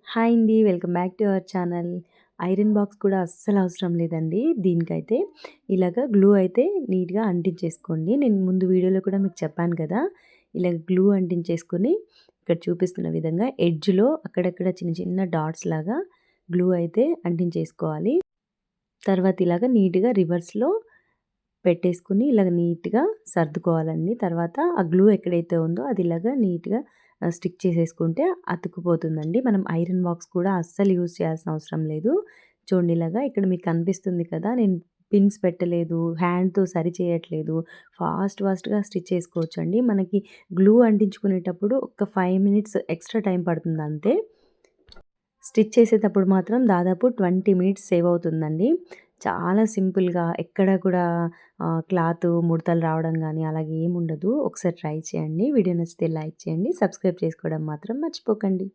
Hi అండి. Welcome back to our channel. Iron box కూడా అస్సలు అవసరం లేదండి. దీనికైతే ఇలాగ గ్లూ అయితే నీట్‌గా అంటించేసుకోండి. నేను ముందు వీడియోలో కూడా మీకు చెప్పాను కదా! ఇలాగ గ్లూ అంటించేసుకొని ఇక్కడ చూపిస్తున్న విధంగా ఎడ్జ్‌లో అక్కడక్కడ చిన్న చిన్న డాట్స్ లాగా గ్లూ అయితే అంటించేసుకోవాలి. తర్వాత ఇలాగ నీట్‌గా రివర్స్‌లో పెట్టేసుకొని ఇలాగ నీట్‌గా సర్దుకోవాలండి. తర్వాత ఆ గ్లూ ఎక్కడైతే ఉందో అది ఇలాగ నీట్‌గా స్టిక్ చేసేసుకుంటే అతుక్కుపోతుందండి. మనం ఐరన్ బాక్స్ కూడా అస్సలు యూజ్ చేయాల్సిన అవసరం లేదు. చూడండి ఇలాగా ఇక్కడ మీకు కనిపిస్తుంది కదా! నేను పిన్స్ పెట్టలేదు. హ్యాండ్‌తో సరి చేయట్లేదు. ఫాస్ట్‌గా స్టిచ్ చేసుకోవచ్చండి. మనకి గ్లూ అంటించుకునేటప్పుడు ఒక 5 మినిట్స్ ఎక్స్‌ట్రా టైం పడుతుంది అంతే. స్టిచ్ చేసేటప్పుడు మాత్రం దాదాపు 20 మినిట్స్ సేవ్ అవుతుందండి. చాలా సింపుల్‌గా ఎక్కడ కూడా క్లాతు ముడతలు రావడం గానీ అలాగే ఏముండదు. ఒకసారి ట్రై చేయండి. వీడియో నచ్చితే లైక్ చేయండి. సబ్స్క్రైబ్ చేసుకోవడం మాత్రం మర్చిపోకండి.